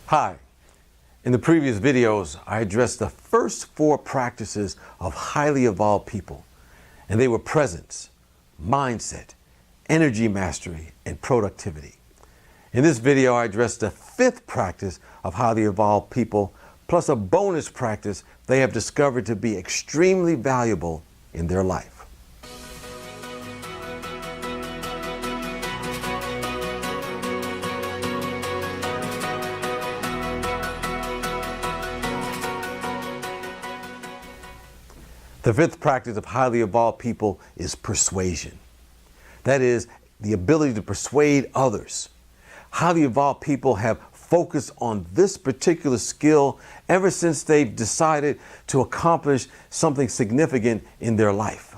Hi. In the previous videos, I addressed the first 4 practices of highly evolved people, and they were presence, mindset, energy mastery, and productivity. In this video, I addressed the 5th practice of highly evolved people, plus a bonus practice they have discovered to be extremely valuable in their life. The 5th practice of highly evolved people is persuasion. That is, the ability to persuade others. Highly evolved people have focused on this particular skill ever since they've decided to accomplish something significant in their life.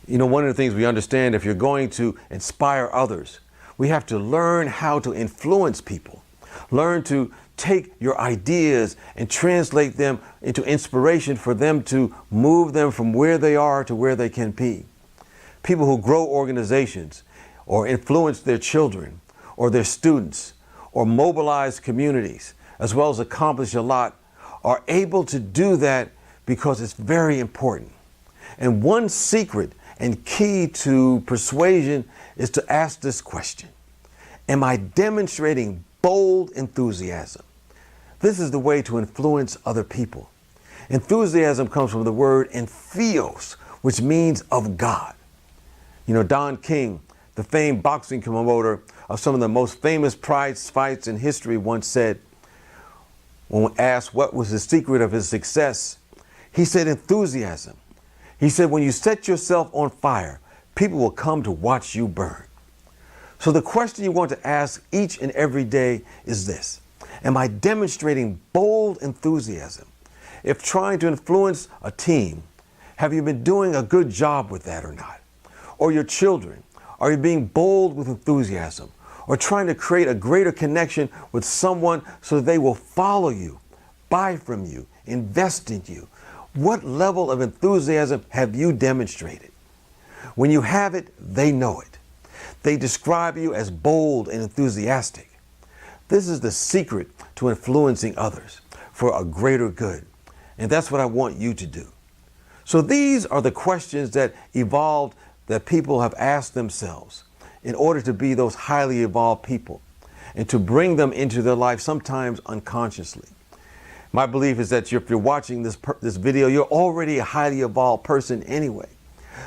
You know, one of the things we understand, if you're going to inspire others, we have to learn how to influence people. Learn to take your ideas and translate them into inspiration for them to move them from where they are to where they can be. People who grow organizations or influence their children or their students or mobilize communities, as well as accomplish a lot, are able to do that because it's very important. And one secret and key to persuasion is to ask this question: am I demonstrating bold enthusiasm? This is the way to influence other people. Enthusiasm comes from the word entheos, which means of God. You know, Don King, the famed boxing promoter of some of the most famous prize fights in history, once said, when asked what was the secret of his success, he said enthusiasm. He said, when you set yourself on fire, people will come to watch you burn. So the question you want to ask each and every day is this: am I demonstrating bold enthusiasm? If trying to influence a team, have you been doing a good job with that or not? Or your children, are you being bold with enthusiasm? Or trying to create a greater connection with someone so that they will follow you, buy from you, invest in you? What level of enthusiasm have you demonstrated? When you have it, they know it. They describe you as bold and enthusiastic. This is the secret to influencing others for a greater good. And that's what I want you to do. So these are the questions that evolved, that people have asked themselves in order to be those highly evolved people and to bring them into their life, sometimes unconsciously. My belief is that if you're watching this video, you're already a highly evolved person anyway.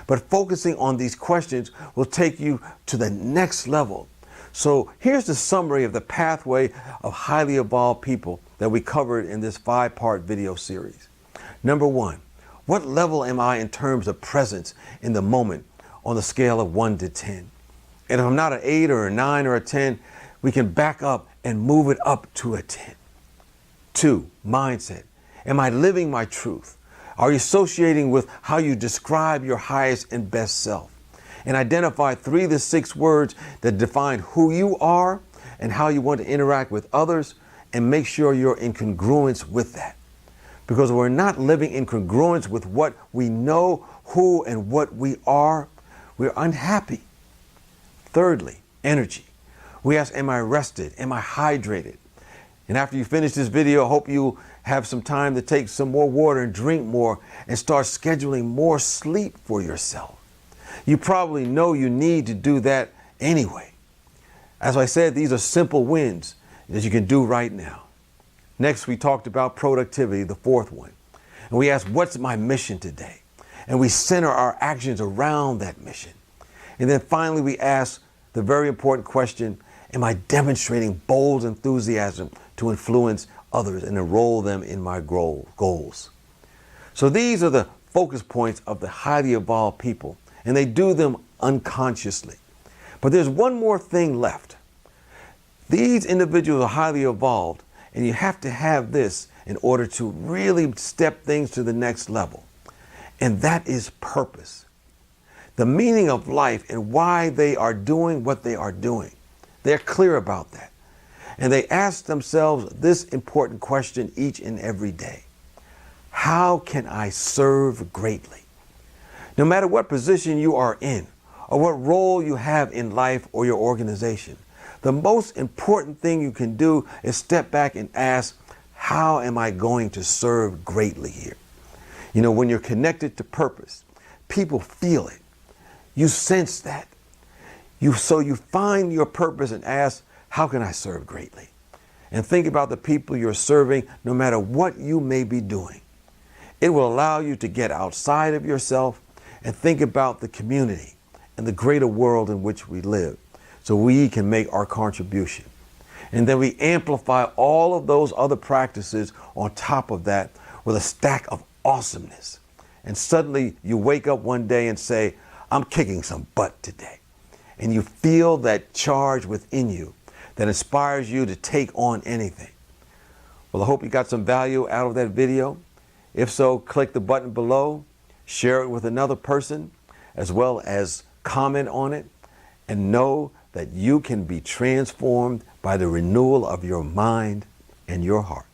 But focusing on these questions will take you to the next level. So here's the summary of the pathway of highly evolved people that we covered in this 5-part video series. Number 1, what level am I in terms of presence in the moment on the scale of 1 to 10? And if I'm not an 8 or a 9 or a 10, we can back up and move it up to a 10. 2, mindset. Am I living my truth? Are you associating with how you describe your highest and best self? And identify 3 to 6 words that define who you are and how you want to interact with others, and make sure you're in congruence with that. Because if we're not living in congruence with what we know, who and what we are, we're unhappy. Thirdly, energy. We ask, am I rested? Am I hydrated? And after you finish this video, I hope you have some time to take some more water and drink more and start scheduling more sleep for yourself. You probably know you need to do that anyway. As I said, these are simple wins that you can do right now. Next, we talked about productivity, the 4th one. And we asked, what's my mission today? And we center our actions around that mission. And then finally, we asked the very important question: am I demonstrating bold enthusiasm to influence others and enroll them in my goals? So these are the focus points of the highly evolved people, and they do them unconsciously. But there's one more thing left. These individuals are highly evolved, and you have to have this in order to really step things to the next level. And that is purpose. The meaning of life and why they are doing what they are doing. They're clear about that. And they ask themselves this important question each and every day: how can I serve greatly? No matter what position you are in or what role you have in life or your organization, The most important thing you can do is step back and ask, how am I going to serve greatly here? You know, when you're connected to purpose, people feel it. You sense that. So you find your purpose and ask, how can I serve greatly? And think about the people you're serving, no matter what you may be doing. It will allow you to get outside of yourself and think about the community and the greater world in which we live, so we can make our contribution. And then we amplify all of those other practices on top of that with a stack of awesomeness. And suddenly you wake up one day and say, I'm kicking some butt today. And you feel that charge within you that inspires you to take on anything. Well, I hope you got some value out of that video. If so, click the button below, share it with another person, as well as comment on it, and know that you can be transformed by the renewal of your mind and your heart.